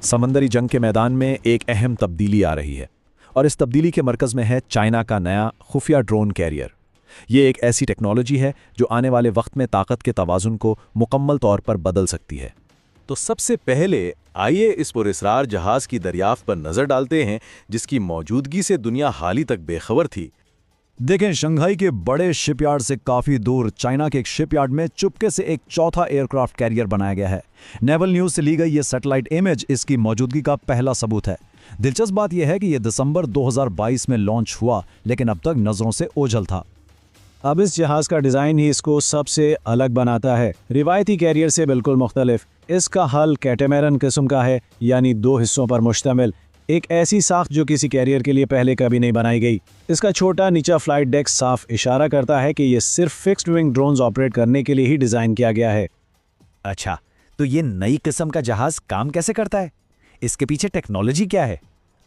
समंदरी जंग के मैदान में एक अहम तब्दीली आ रही है और इस तब्दीली के मरकज़ में है चाइना का नया खुफिया ड्रोन कैरियर। ये एक ऐसी टेक्नोलॉजी है जो आने वाले वक्त में ताकत के तवाज़ुन को मुकम्मल तौर पर बदल सकती है। तो सबसे पहले आइए इस पुरस्कार जहाज की दरियाफ्त पर नजर डालते हैं जिसकी मौजूदगी से दुनिया हाल ही तक बेखबर थी। देखें, शंघाई के बड़े शिपयार्ड से काफ़ी दूर चाइना के एक शिपयार्ड में चुपके से एक चौथा एयरक्राफ्ट कैरियर बनाया गया है। नेवल न्यूज़ से ली गई ये सैटेलाइट इमेज इसकी मौजूदगी का पहला सबूत है। दिलचस्प बात यह है कि यह दिसंबर 2022 में लॉन्च हुआ, लेकिन अब तक नज़रों से ओझल था। अब इस जहाज़ का डिज़ाइन ही इसको सबसे अलग बनाता है, रिवायती कैरियर से बिल्कुल मुख्तलिफ। इसका हल कैटेमैरन किस्म का है, यानी 2 हिस्सों पर मुश्तमिल, एक ऐसी साख्त जो किसी कैरियर के लिए पहले कभी नहीं बनाई गई। इसका छोटा नीचा फ्लाइट डेक साफ इशारा करता है कि यह सिर्फ फिक्स्ड विंग ड्रोन्स ऑपरेट करने के लिए ही डिज़ाइन किया गया है। अच्छा, तो ये नई किस्म का जहाज़ काम कैसे करता है? इसके पीछे टेक्नोलॉजी क्या है?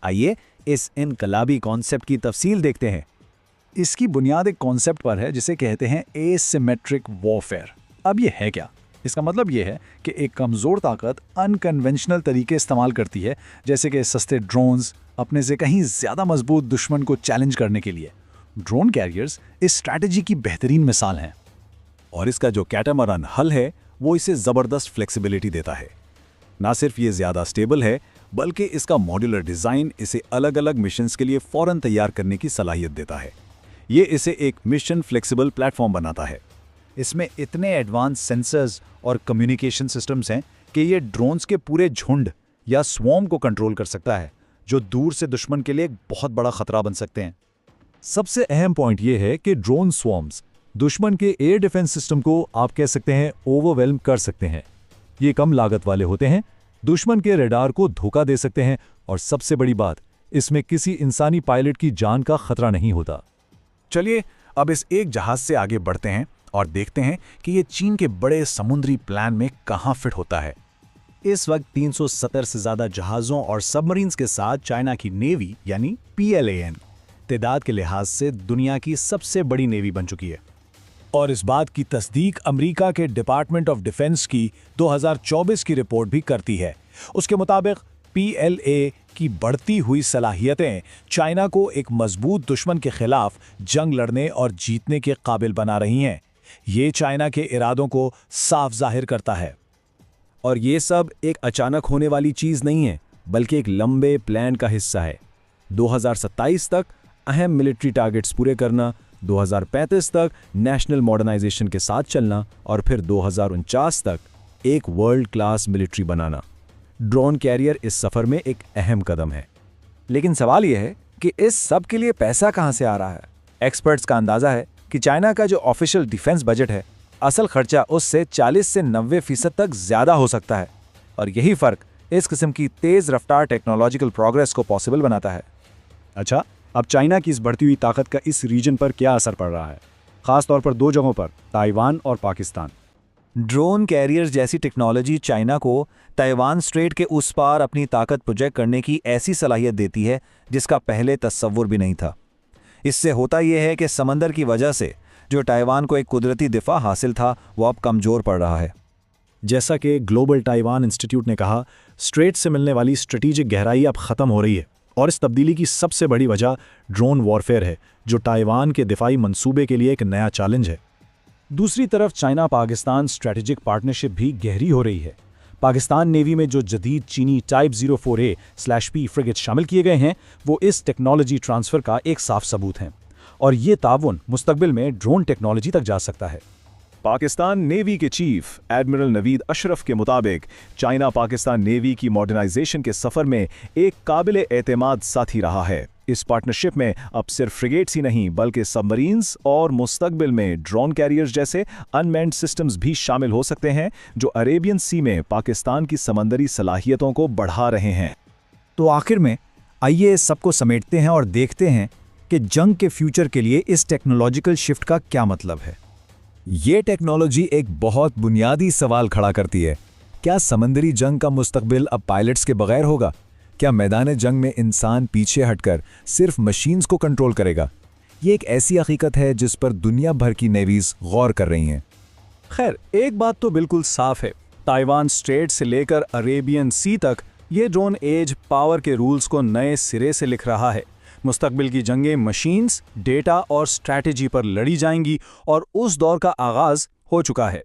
आइए इस इनकलाबी कॉन्सेप्ट की तफसील देखते हैं। इसकी बुनियाद एक कॉन्सेप्ट पर है जिसे कहते हैं एसिमेट्रिक वॉरफेयर। अब ये है क्या? इसका मतलब ये है कि एक कमज़ोर ताकत अनकन्वेंशनल तरीके इस्तेमाल करती है, जैसे कि सस्ते ड्रोन्स, अपने से कहीं ज़्यादा मजबूत दुश्मन को चैलेंज करने के लिए। ड्रोन कैरियर्स इस स्ट्रैटेजी की बेहतरीन मिसाल हैं। और इसका जो कैटामरान हल है वो इसे ज़बरदस्त फ्लेक्सिबिलिटी देता है। ना सिर्फ ये ज़्यादा स्टेबल है, बल्कि इसका मॉड्यूलर डिज़ाइन इसे अलग अलग मिशंस के लिए फ़ौरन तैयार करने की सलाहियत देता है। ये इसे एक मिशन फ्लेक्सिबल प्लेटफॉर्म बनाता है। इसमें इतने एडवांस सेंसर्स और कम्युनिकेशन सिस्टम्स हैं कि ये ड्रोन्स के पूरे झुंड या स्वॉर्म को कंट्रोल कर सकता है, जो दूर से दुश्मन के लिए एक बहुत बड़ा खतरा बन सकते हैं। सबसे अहम पॉइंट ये है कि ड्रोन स्वॉर्म्स दुश्मन के एयर डिफेंस सिस्टम को आप कह सकते हैं ओवरवेल्म कर सकते हैं। ये कम लागत वाले होते हैं, दुश्मन के रडार को धोखा दे सकते हैं और सबसे बड़ी बात, इसमें किसी इंसानी पायलट की जान का खतरा नहीं होता। चलिए अब इस एक जहाज से आगे बढ़ते हैं और देखते हैं कि ये चीन के बड़े समुद्री प्लान में कहां फिट होता है। इस वक्त 370 से ज़्यादा जहाज़ों और सबमरीन्स के साथ चाइना की नेवी यानी PLAN तादाद के लिहाज से दुनिया की सबसे बड़ी नेवी बन चुकी है। और इस बात की तस्दीक अमेरिका के डिपार्टमेंट ऑफ डिफेंस की 2024 की रिपोर्ट भी करती है। उसके मुताबिक PLA की बढ़ती हुई सलाहियतें चाइना को एक मजबूत दुश्मन के खिलाफ जंग लड़ने और जीतने के काबिल बना रही हैं। ये चाइना के इरादों को साफ जाहिर करता है। और ये सब एक अचानक होने वाली चीज़ नहीं है, बल्कि एक लंबे प्लान का हिस्सा है। 2027 तक अहम मिलिट्री टारगेट्स पूरे करना, 2035 तक नेशनल मॉडर्नाइजेशन के साथ चलना और फिर 2049 तक एक वर्ल्ड क्लास मिलिट्री बनाना। ड्रोन कैरियर इस सफ़र में एक अहम कदम है। लेकिन सवाल यह है कि इस सब के लिए पैसा कहां से आ रहा है? एक्सपर्ट्स का अंदाजा है कि चाइना का जो ऑफिशियल डिफेंस बजट है, असल खर्चा उससे 40 से 90% तक ज़्यादा हो सकता है। और यही फ़र्क इस किस्म की तेज़ रफ्तार टेक्नोलॉजिकल प्रोग्रेस को पॉसिबल बनाता है। अच्छा, अब चाइना की इस बढ़ती हुई ताकत का इस रीजन पर क्या असर पड़ रहा है? ख़ास तौर पर 2 जगहों पर, ताइवान और पाकिस्तान। ड्रोन कैरियर्स जैसी टेक्नोलॉजी चाइना को ताइवान स्ट्रेट के उस पार अपनी ताकत प्रोजेक्ट करने की ऐसी सलाहियत देती है जिसका पहले तस्वुर भी नहीं था। इससे होता यह है कि समंदर की वजह से जो ताइवान को एक कुदरती दिफा हासिल था, वो अब कमज़ोर पड़ रहा है। जैसा कि ग्लोबल ताइवान इंस्टीट्यूट ने कहा, स्ट्रेट से मिलने वाली स्ट्रेटेजिक गहराई अब ख़त्म हो रही है और इस तब्दीली की सबसे बड़ी वजह ड्रोन वॉरफेयर है, जो ताइवान के दिफाई मंसूबे के लिए एक नया चैलेंज है। दूसरी तरफ चाइना पाकिस्तान स्ट्रेटेजिक पार्टनरशिप भी गहरी हो रही है। पाकिस्तान नेवी में जो जदीद चीनी टाइप 04A/P फ्रिगेट शामिल किए गए हैं, वो इस टेक्नोलॉजी ट्रांसफ़र का एक साफ सबूत हैं और ये ताउन मुस्तकबिल में ड्रोन टेक्नोलॉजी तक जा सकता है। पाकिस्तान नेवी के चीफ एडमिरल नवीद अशरफ के मुताबिक चाइना पाकिस्तान नेवी की मॉडर्नाइजेशन के सफ़र में एक काबिल एतमाद साथी रहा है। इस पार्टनरशिप में अब सिर्फ फ्रिगेट्स ही नहीं, बल्कि सबमरीन्स और मुस्तकबिल में ड्रोन कैरियर्स जैसे अनमैन्ड सिस्टम्स भी शामिल हो सकते हैं, जो अरेबियन सी में पाकिस्तान की समंदरी सलाहियतों को बढ़ा रहे हैं। तो आखिर में आइए इस सबको समेटते हैं और देखते हैं कि जंग के फ्यूचर के लिए इस टेक्नोलॉजिकल शिफ्ट का क्या मतलब है। ये टेक्नोलॉजी एक बहुत बुनियादी सवाल खड़ा करती है। क्या समंदरी जंग का मुस्तकबिल अब पायलट्स के बगैर होगा? क्या मैदान जंग में इंसान पीछे हटकर सिर्फ मशीन्स को कंट्रोल करेगा? ये एक ऐसी हकीकत है जिस पर दुनिया भर की नेवीज गौर कर रही हैं। खैर, एक बात तो बिल्कुल साफ है, ताइवान स्ट्रेट से लेकर अरेबियन सी तक ये ड्रोन एज पावर के रूल्स को नए सिरे से लिख रहा है। मुस्तकबिल की जंगें मशीन्स, डेटा और स्ट्रैटेजी पर लड़ी जाएंगी और उस दौर का आगाज हो चुका है।